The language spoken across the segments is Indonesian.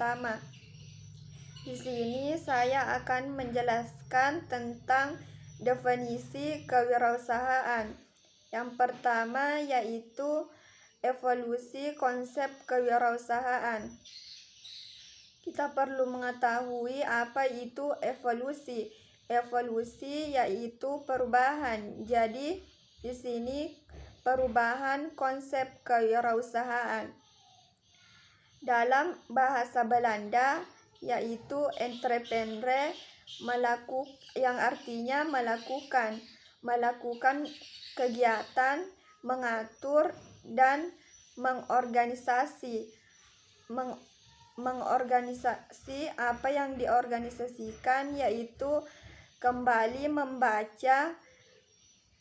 bersama. Di sini saya akan menjelaskan tentang definisi kewirausahaan. Yang pertama yaitu evolusi konsep kewirausahaan. Kita perlu mengetahui apa itu evolusi. Evolusi yaitu perubahan. Jadi di sini perubahan konsep kewirausahaan. Dalam bahasa Belanda yaitu entreprendre, yang artinya melakukan kegiatan, mengatur dan mengorganisasi apa yang diorganisasikan, yaitu kembali membaca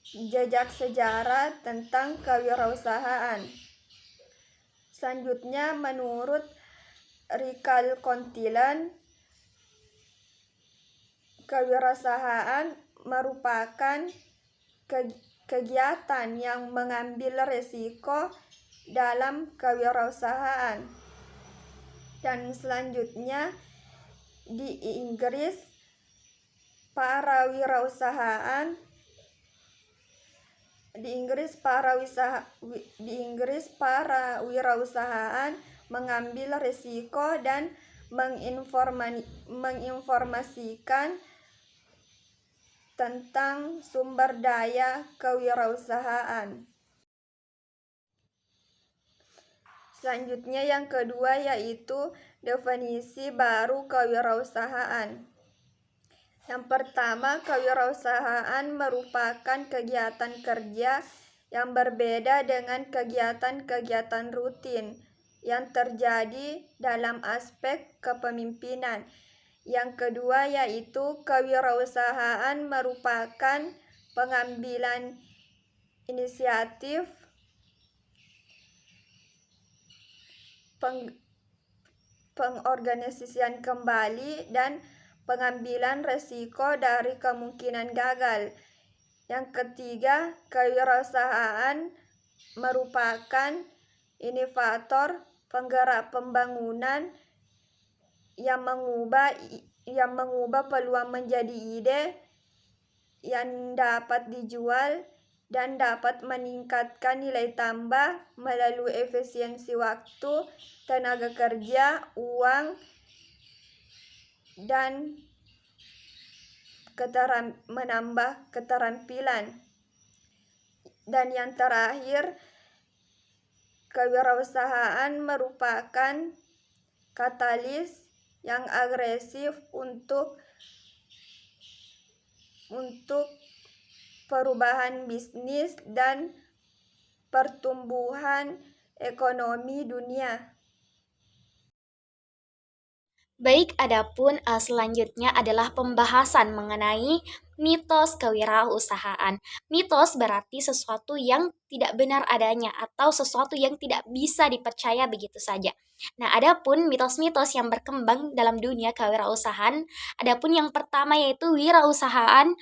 jejak sejarah tentang kewirausahaan. Selanjutnya, menurut Rikal Kontilan, kewirausahaan merupakan kegiatan yang mengambil risiko dalam kewirausahaan. Dan selanjutnya di Inggris, para wirausahaan mengambil risiko dan menginformasikan tentang sumber daya kewirausahaan. Selanjutnya yang kedua yaitu definisi baru kewirausahaan. Yang pertama, kewirausahaan merupakan kegiatan kerja yang berbeda dengan kegiatan-kegiatan rutin yang terjadi dalam aspek kepemimpinan. Yang kedua yaitu kewirausahaan merupakan pengambilan inisiatif, pengorganisasian kembali dan pengambilan risiko dari kemungkinan gagal. Yang ketiga, kewirausahaan merupakan inovator, penggerak pembangunan yang mengubah peluang menjadi ide yang dapat dijual dan dapat meningkatkan nilai tambah melalui efisiensi waktu, tenaga kerja, uang, dan menambah keterampilan. Dan yang terakhir, kewirausahaan merupakan katalis yang agresif untuk perubahan bisnis dan pertumbuhan ekonomi dunia. Baik, adapun selanjutnya adalah pembahasan mengenai mitos kewirausahaan. Mitos berarti sesuatu yang tidak benar adanya atau sesuatu yang tidak bisa dipercaya begitu saja. Nah, adapun mitos-mitos yang berkembang dalam dunia kewirausahaan, adapun yang pertama yaitu wirausahaan.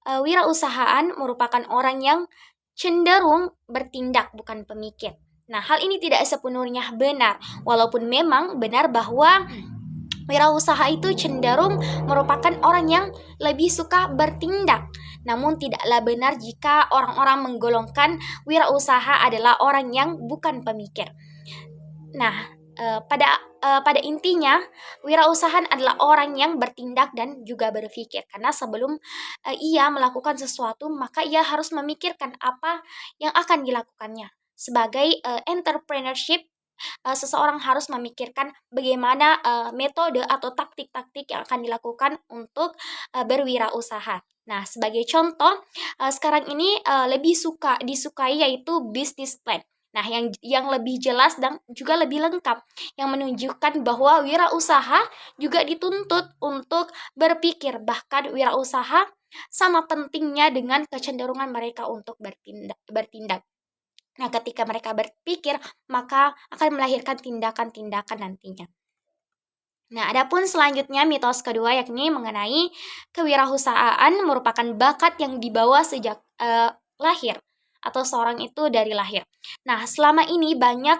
Wirausahaan merupakan orang yang cenderung bertindak bukan pemikir. Nah, hal ini tidak sepenuhnya benar, walaupun memang benar bahwa wirausaha itu cenderung merupakan orang yang lebih suka bertindak. Namun tidaklah benar jika orang-orang menggolongkan wirausaha adalah orang yang bukan pemikir. Nah, pada intinya wirausahaan adalah orang yang bertindak dan juga berpikir, karena sebelum ia melakukan sesuatu maka ia harus memikirkan apa yang akan dilakukannya. Sebagai entrepreneurship, seseorang harus memikirkan bagaimana metode atau taktik-taktik yang akan dilakukan untuk berwirausaha. Nah, sebagai contoh, sekarang ini lebih disukai yaitu business plan. Nah, yang lebih jelas dan juga lebih lengkap, yang menunjukkan bahwa wirausaha juga dituntut untuk berpikir, bahkan wirausaha sama pentingnya dengan kecenderungan mereka untuk bertindak. Nah, ketika mereka berpikir, maka akan melahirkan tindakan-tindakan nantinya. Nah, adapun selanjutnya mitos kedua yakni mengenai kewirausahaan merupakan bakat yang dibawa sejak lahir atau seorang itu dari lahir. Nah, selama ini banyak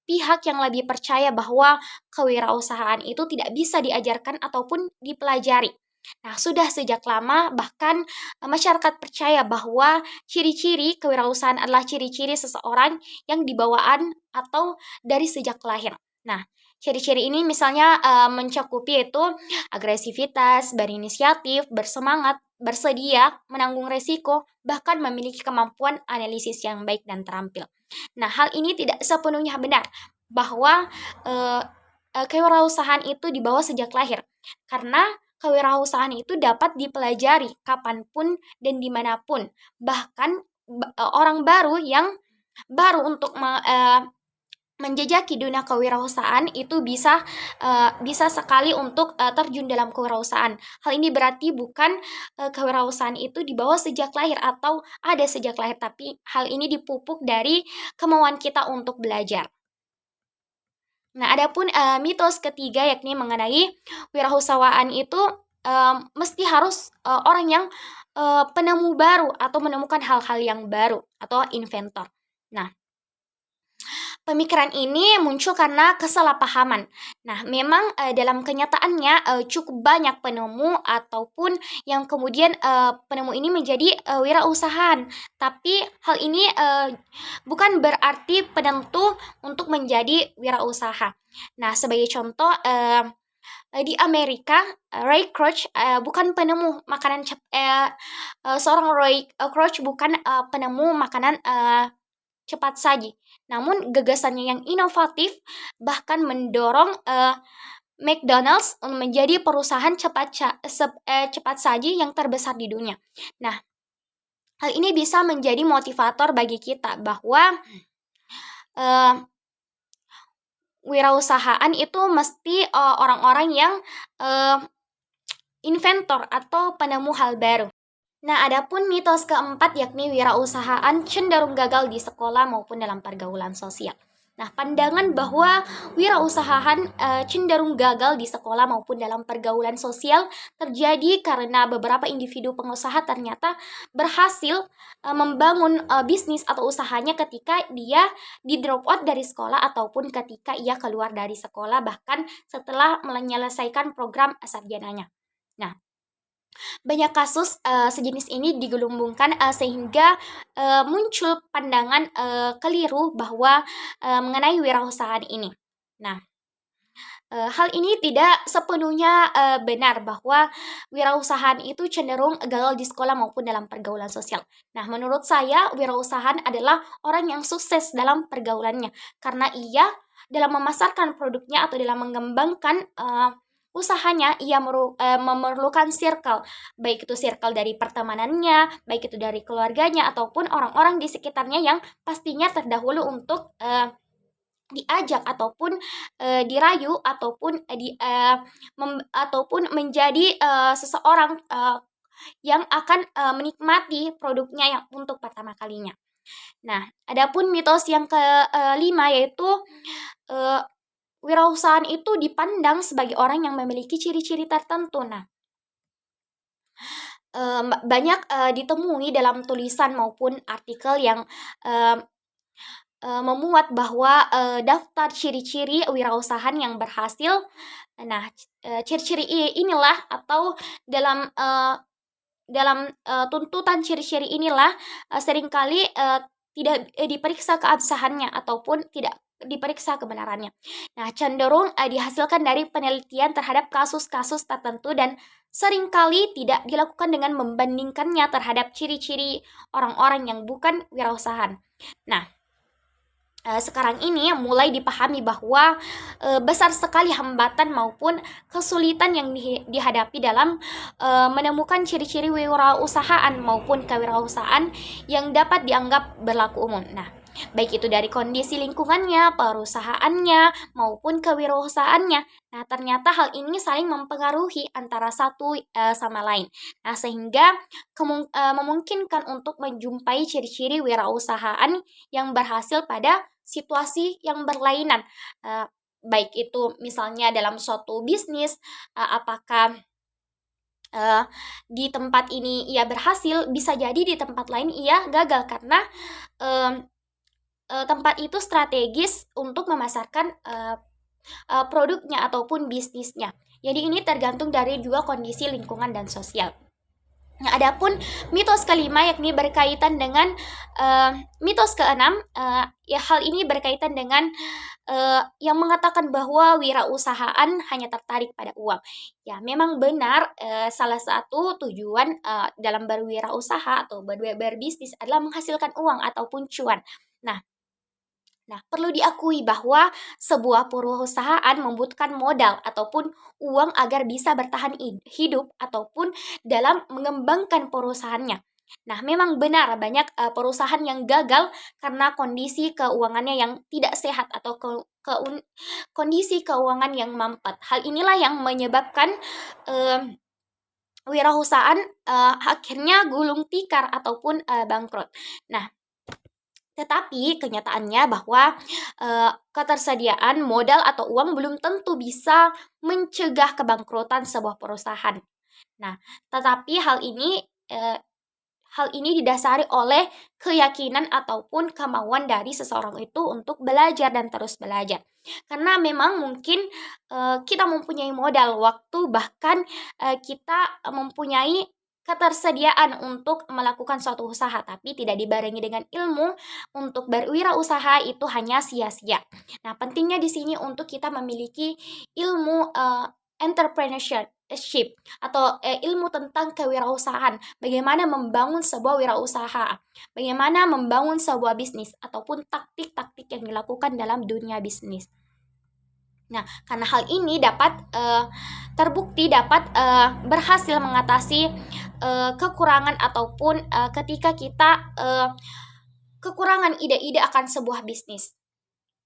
pihak yang lebih percaya bahwa kewirausahaan itu tidak bisa diajarkan ataupun dipelajari. Nah, sudah sejak lama bahkan masyarakat percaya bahwa ciri-ciri kewirausahaan adalah ciri-ciri seseorang yang dibawaan atau dari sejak lahir. Nah, ciri-ciri ini misalnya mencakupi itu agresivitas, berinisiatif, bersemangat, bersedia, menanggung resiko, bahkan memiliki kemampuan analisis yang baik dan terampil. Nah, hal ini tidak sepenuhnya benar bahwa eh, kewirausahaan itu dibawa sejak lahir, karena kewirausahaan itu dapat dipelajari kapanpun dan dimanapun. Bahkan orang baru yang baru untuk menjajaki dunia kewirausahaan itu bisa sekali untuk terjun dalam kewirausahaan. Hal ini berarti bukan kewirausahaan itu dibawa sejak lahir atau ada sejak lahir, tapi hal ini dipupuk dari kemauan kita untuk belajar. Nah, adapun mitos ketiga yakni mengenai wirausahaan itu mesti harus orang yang penemu baru atau menemukan hal-hal yang baru atau inventor. Nah, pemikiran ini muncul karena kesalahpahaman. Nah, memang dalam kenyataannya cukup banyak penemu ataupun yang kemudian penemu ini menjadi wirausahaan. Tapi hal ini bukan berarti penentu untuk menjadi wirausaha. Nah, sebagai contoh di Amerika, Ray Kroc bukan penemu makanan seorang Ray Kroc bukan penemu makanan cepat saji. Namun gagasannya yang inovatif bahkan mendorong McDonald's menjadi perusahaan cepat saji yang terbesar di dunia. Nah, hal ini bisa menjadi motivator bagi kita bahwa wirausahaan itu mesti orang-orang yang inventor atau penemu hal baru. Nah, adapun mitos keempat yakni wirausahaan cenderung gagal di sekolah maupun dalam pergaulan sosial. Nah, pandangan bahwa wirausahaan cenderung gagal di sekolah maupun dalam pergaulan sosial terjadi karena beberapa individu pengusaha ternyata berhasil membangun bisnis atau usahanya ketika dia di drop out dari sekolah ataupun ketika ia keluar dari sekolah bahkan setelah menyelesaikan program sarjananya. Nah, banyak kasus sejenis ini digelumbungkan sehingga muncul pandangan keliru bahwa mengenai wirausahaan ini. Nah, hal ini tidak sepenuhnya benar bahwa wirausahaan itu cenderung gagal di sekolah maupun dalam pergaulan sosial. Nah, menurut saya wirausahaan adalah orang yang sukses dalam pergaulannya karena ia dalam memasarkan produknya atau dalam mengembangkan usahanya ia memerlukan circle, baik itu circle dari pertemanannya, baik itu dari keluarganya ataupun orang-orang di sekitarnya yang pastinya terdahulu untuk diajak ataupun dirayu ataupun ataupun menjadi seseorang yang akan menikmati produknya yang untuk pertama kalinya. Nah, adapun mitos yang kelima yaitu wirausahaan itu dipandang sebagai orang yang memiliki ciri-ciri tertentu. Nah, banyak ditemui dalam tulisan maupun artikel yang memuat bahwa daftar ciri-ciri wirausahaan yang berhasil. Nah, ciri-ciri inilah atau dalam tuntutan ciri-ciri inilah seringkali tidak diperiksa keabsahannya ataupun tidak diperiksa kebenarannya. Nah, cenderung dihasilkan dari penelitian terhadap kasus-kasus tertentu dan seringkali tidak dilakukan dengan membandingkannya terhadap ciri-ciri orang-orang yang bukan wirausahaan. Nah, sekarang ini mulai dipahami bahwa besar sekali hambatan maupun kesulitan yang dihadapi dalam menemukan ciri-ciri wirausahaan maupun kewirausahaan yang dapat dianggap berlaku umum. Nah, baik itu dari kondisi lingkungannya, perusahaannya, maupun kewirausahaannya. Nah, ternyata hal ini saling mempengaruhi antara satu sama lain. Nah, sehingga memungkinkan untuk menjumpai ciri-ciri wirausahaan yang berhasil pada situasi yang berlainan. Baik itu misalnya dalam suatu bisnis, apakah di tempat ini ia berhasil, bisa jadi di tempat lain ia gagal karena tempat itu strategis untuk memasarkan produknya ataupun bisnisnya. Jadi ini tergantung dari juga kondisi lingkungan dan sosial. Nah, adapun mitos kelima yakni berkaitan dengan mitos keenam, ya hal ini berkaitan dengan yang mengatakan bahwa wirausahaan hanya tertarik pada uang. Ya, memang benar, salah satu tujuan dalam berwirausaha atau berbisnis adalah menghasilkan uang ataupun cuan. Nah, perlu diakui bahwa sebuah perusahaan membutuhkan modal ataupun uang agar bisa bertahan hidup ataupun dalam mengembangkan perusahaannya. Nah, memang benar banyak perusahaan yang gagal karena kondisi keuangannya yang tidak sehat atau kondisi keuangan yang mampet. Hal inilah yang menyebabkan wirausahaan akhirnya gulung tikar ataupun bangkrut. Nah, tetapi kenyataannya bahwa ketersediaan modal atau uang belum tentu bisa mencegah kebangkrutan sebuah perusahaan. Nah, tetapi hal ini didasari oleh keyakinan ataupun kemauan dari seseorang itu untuk belajar dan terus belajar. Karena memang mungkin kita mempunyai modal waktu, bahkan kita mempunyai ketersediaan untuk melakukan suatu usaha, tapi tidak dibarengi dengan ilmu untuk berwirausaha, itu hanya sia-sia. Nah, pentingnya di sini untuk kita memiliki ilmu entrepreneurship atau ilmu tentang kewirausahaan, bagaimana membangun sebuah wirausaha, bagaimana membangun sebuah bisnis ataupun taktik-taktik yang dilakukan dalam dunia bisnis. Nah, karena hal ini dapat terbukti dapat berhasil mengatasi kekurangan ataupun ketika kita kekurangan ide-ide akan sebuah bisnis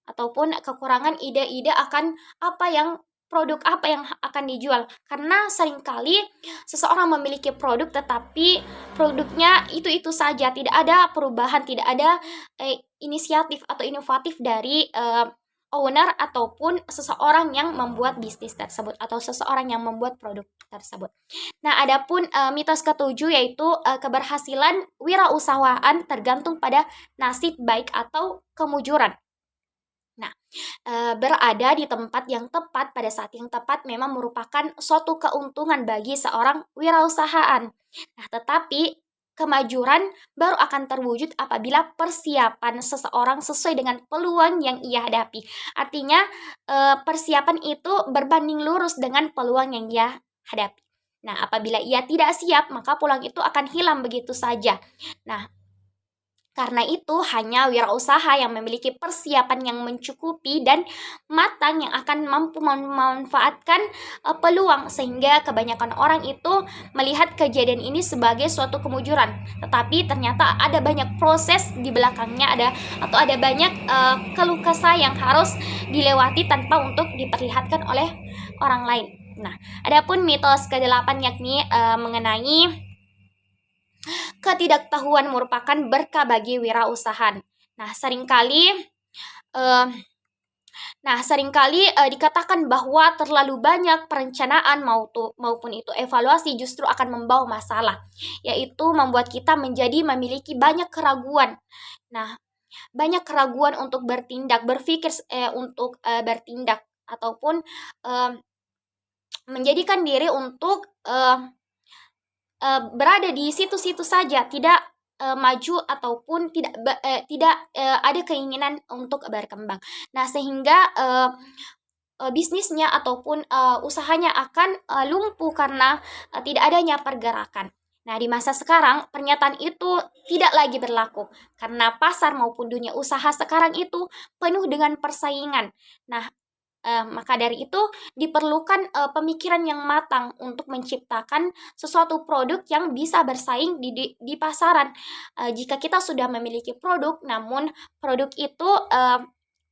ataupun kekurangan ide-ide akan produk apa yang akan dijual. Karena seringkali seseorang memiliki produk tetapi produknya itu-itu saja, tidak ada perubahan, tidak ada inisiatif atau inovatif dari owner ataupun seseorang yang membuat bisnis tersebut atau seseorang yang membuat produk tersebut. Nah, adapun mitos ketujuh yaitu keberhasilan wirausahaan tergantung pada nasib baik atau kemujuran. Nah, berada di tempat yang tepat pada saat yang tepat memang merupakan suatu keuntungan bagi seorang wirausahaan. Nah, tetapi kemajuran baru akan terwujud apabila persiapan seseorang sesuai dengan peluang yang ia hadapi. Artinya, persiapan itu berbanding lurus dengan peluang yang ia hadapi. Nah, apabila ia tidak siap, maka peluang itu akan hilang begitu saja. Nah, karena itu hanya wirausaha yang memiliki persiapan yang mencukupi dan matang yang akan mampu memanfaatkan peluang, sehingga kebanyakan orang itu melihat kejadian ini sebagai suatu kemujuran. Tetapi ternyata ada banyak proses di belakangnya, ada banyak keluh kesah yang harus dilewati tanpa untuk diperlihatkan oleh orang lain. Nah, adapun mitos ke-8 yakni mengenai ketidaktahuan merupakan berkah bagi wirausahaan. Nah, seringkali dikatakan bahwa terlalu banyak perencanaan maupun itu evaluasi justru akan membawa masalah, yaitu membuat kita memiliki banyak keraguan. Nah, banyak keraguan untuk bertindak ataupun menjadikan diri untuk berada di situ-situ saja, tidak maju ataupun tidak ada keinginan untuk berkembang. Nah, sehingga bisnisnya ataupun usahanya akan lumpuh karena tidak adanya pergerakan. Nah, di masa sekarang pernyataan itu tidak lagi berlaku karena pasar maupun dunia usaha sekarang itu penuh dengan persaingan. Nah, maka dari itu diperlukan pemikiran yang matang untuk menciptakan sesuatu produk yang bisa bersaing di pasaran. Jika kita sudah memiliki produk, namun produk itu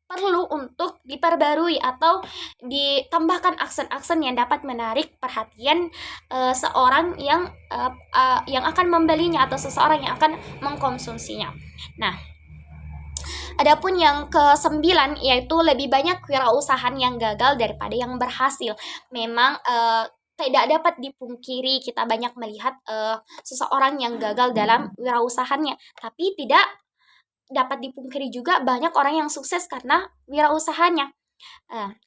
perlu untuk diperbarui atau ditambahkan aksen-aksen yang dapat menarik perhatian seorang yang akan membelinya atau seseorang yang akan mengkonsumsinya. Nah, adapun yang ke-9 yaitu lebih banyak wirausahaan yang gagal daripada yang berhasil. Memang tidak dapat dipungkiri kita banyak melihat seseorang yang gagal dalam wirausahaannya, tapi tidak dapat dipungkiri juga banyak orang yang sukses karena wirausahanya.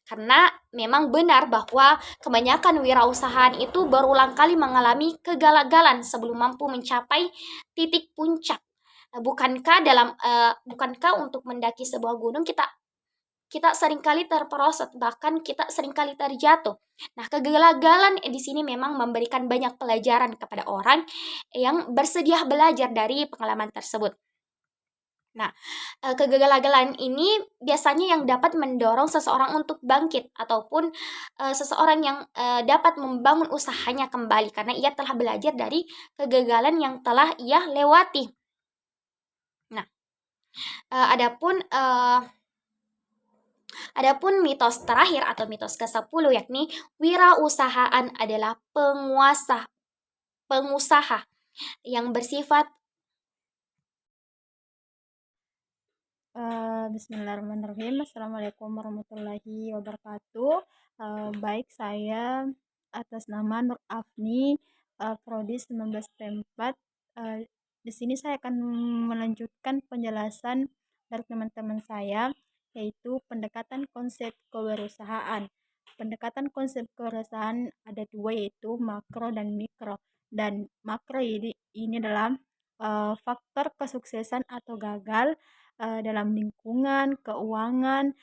Karena memang benar bahwa kebanyakan wirausahaan itu berulang kali mengalami kegagalan sebelum mampu mencapai titik puncak. Bukankah untuk mendaki sebuah gunung kita kita seringkali terperosot, bahkan kita seringkali terjatuh. Nah, kegagalan di sini memang memberikan banyak pelajaran kepada orang yang bersedia belajar dari pengalaman tersebut. Nah, kegagalan ini biasanya yang dapat mendorong seseorang untuk bangkit ataupun seseorang yang dapat membangun usahanya kembali karena ia telah belajar dari kegagalan yang telah ia lewati. Nah, adapun Adapun mitos terakhir atau mitos ke-10 yakni wirausahaan adalah pengusaha yang bersifat Bismillahirrahmanirrahim. Assalamualaikum warahmatullahi wabarakatuh. Baik, saya atas nama Nur Afni, prodi 19 di sini saya akan melanjutkan penjelasan dari teman-teman saya, yaitu pendekatan konsep kewirausahaan. Pendekatan konsep kewirausahaan ada dua, yaitu makro dan mikro. Dan makro ini adalah faktor kesuksesan atau gagal dalam lingkungan, keuangan,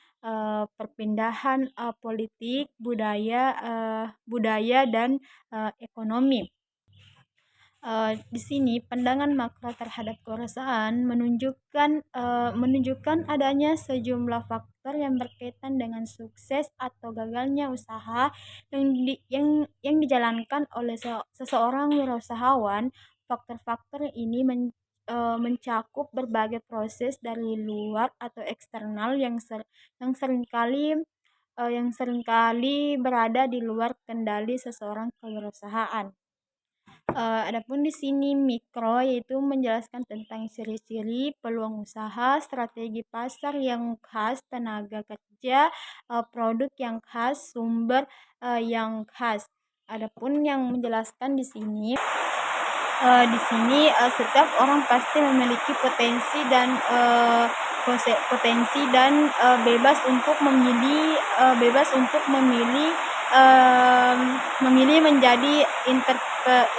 perpindahan politik, budaya dan ekonomi. Di sini pandangan makro terhadap kewirausahaan menunjukkan adanya sejumlah faktor yang berkaitan dengan sukses atau gagalnya usaha yang dijalankan oleh seseorang wirausahawan. Faktor-faktor ini mencakup berbagai proses dari luar atau eksternal yang seringkali berada di luar kendali seseorang kewirausahaan. Adapun di sini mikro yaitu menjelaskan tentang ciri-ciri peluang usaha, strategi pasar yang khas, tenaga kerja, produk yang khas, sumber yang khas. Adapun yang menjelaskan di sini setiap orang pasti memiliki potensi dan bebas untuk memilih menjadi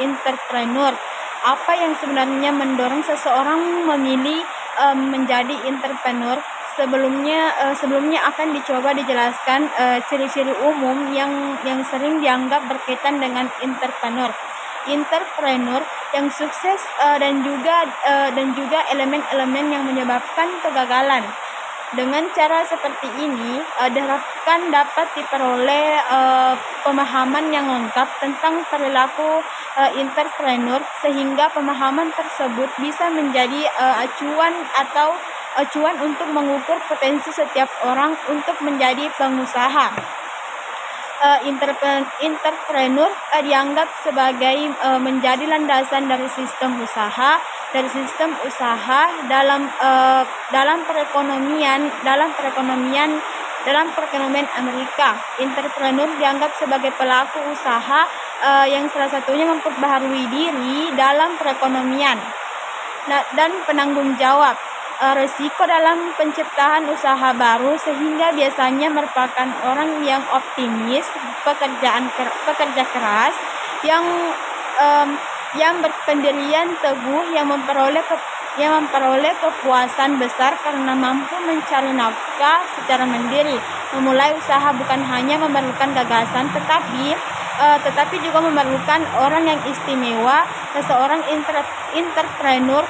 entrepreneur. Apa yang sebenarnya mendorong seseorang memilih menjadi entrepreneur? Sebelumnya akan dicoba dijelaskan ciri-ciri umum yang sering dianggap berkaitan dengan entrepreneur yang sukses dan juga elemen-elemen yang menyebabkan kegagalan. Dengan cara seperti ini diharapkan dapat diperoleh pemahaman yang lengkap tentang perilaku entrepreneur, sehingga pemahaman tersebut bisa menjadi acuan untuk mengukur potensi setiap orang untuk menjadi pengusaha. Entrepreneur dianggap sebagai menjadi landasan dari sistem usaha dalam perekonomian Amerika. Entrepreneur dianggap sebagai pelaku usaha yang salah satunya memperbaharui diri dalam perekonomian dan penanggung jawab risiko dalam penciptaan usaha baru, sehingga biasanya merupakan orang yang optimis, pekerja keras, yang berpendirian teguh, yang memperoleh kepuasan besar karena mampu mencari nafkah secara mandiri. Memulai usaha bukan hanya memerlukan gagasan, tetapi juga memerlukan orang yang istimewa. Seseorang entrepreneur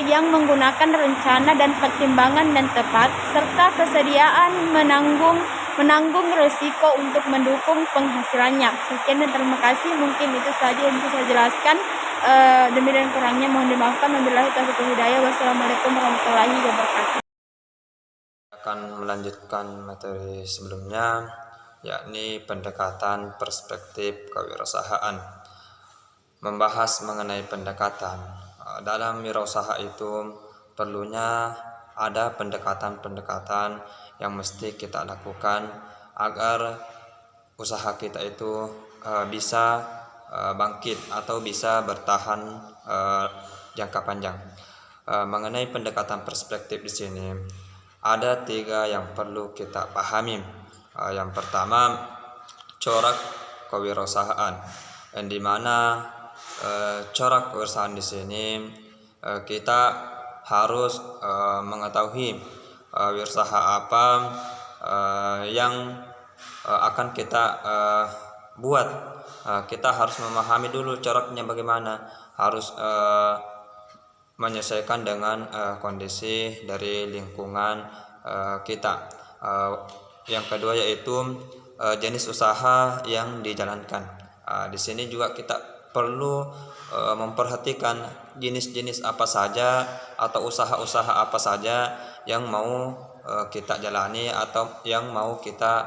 yang menggunakan rencana dan pertimbangan dan tepat, serta kesediaan menanggung risiko untuk mendukung penghasilannya. Sekian dan terima kasih. Mungkin itu saja yang bisa saya jelaskan. Demi dan kurangnya mohon dimaafkan. Wabillahi taufiq wal hidayah. Wassalamualaikum warahmatullahi wabarakatuh. Akan melanjutkan materi sebelumnya, yakni pendekatan perspektif kewirausahaan. Membahas mengenai pendekatan. Dalam wirausaha itu perlunya ada pendekatan-pendekatan yang mesti kita lakukan agar usaha kita itu bisa bangkit atau bisa bertahan jangka panjang. mengenai pendekatan perspektif di sini ada 3 yang perlu kita pahami. Yang pertama, corak kewirausahaan, yang dimana corak kewirausahaan di sini kita harus mengetahui wirausaha apa yang akan kita buat. Kita harus memahami dulu coraknya bagaimana, harus menyesuaikan dengan kondisi dari lingkungan kita. Yang kedua yaitu jenis usaha yang dijalankan. Di sini juga kita perlu memperhatikan jenis-jenis apa saja atau usaha-usaha apa saja yang mau kita jalani atau yang mau kita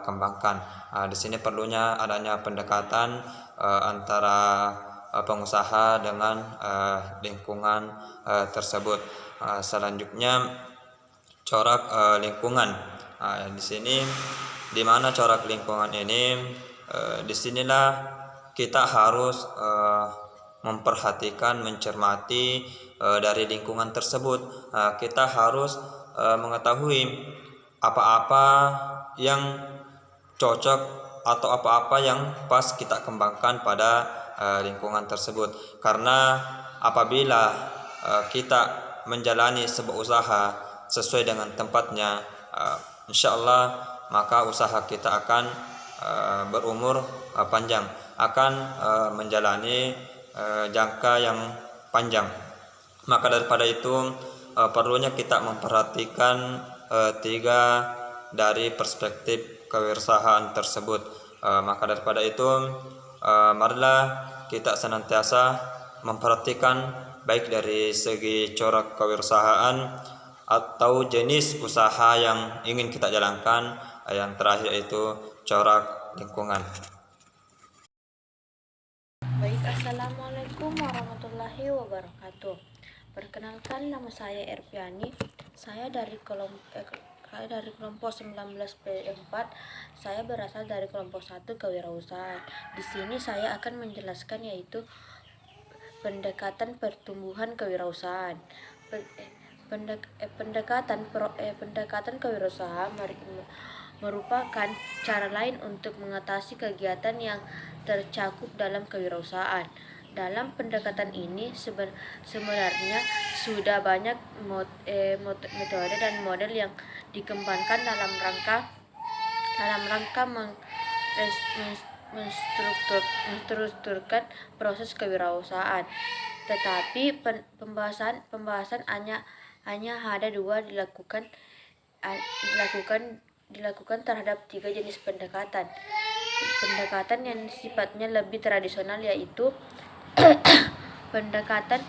kembangkan. Di sini perlunya adanya pendekatan antara pengusaha dengan lingkungan tersebut. Selanjutnya corak lingkungan. Di sini di mana corak lingkungan ini disinilah kita harus memperhatikan, mencermati dari lingkungan tersebut. Kita harus mengetahui apa-apa yang cocok atau apa-apa yang pas kita kembangkan pada lingkungan tersebut. Karena apabila kita menjalani sebuah usaha sesuai dengan tempatnya, insya Allah maka usaha kita akan berumur panjang, akan menjalani jangka yang panjang. Maka daripada itu perlunya kita memperhatikan 3 dari perspektif kewirausahaan tersebut. Maka daripada itu marilah kita senantiasa memperhatikan baik dari segi corak kewirausahaan atau jenis usaha yang ingin kita jalankan. Yang terakhir yaitu corak lingkungan. Baik, Assalamualaikum warahmatullahi wabarakatuh. Perkenalkan, nama saya Erpiani. Saya dari kelompok 19P4. Saya berasal dari kelompok 1 kewirausahaan. Di sini saya akan menjelaskan yaitu pendekatan pertumbuhan kewirausahaan. Pendekatan kewirausahaan merupakan cara lain untuk mengatasi kegiatan yang tercakup dalam kewirausahaan. Dalam pendekatan ini sebenarnya sudah banyak metode dan model yang dikembangkan dalam rangka menstrukturkan proses kewirausahaan. Tetapi pembahasan hanya ada 2 dilakukan terhadap 3 jenis pendekatan. Pendekatan yang sifatnya lebih tradisional yaitu pendekatan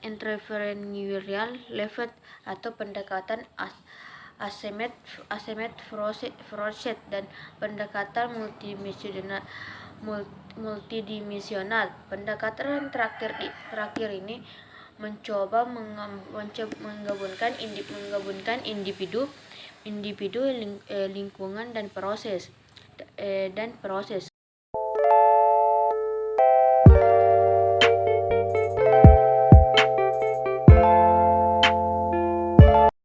entrepreneurial level atau pendekatan asymmetric process dan pendekatan multidimensional. Pendekatan terakhir ini mencoba menggabungkan individu, lingkungan dan proses.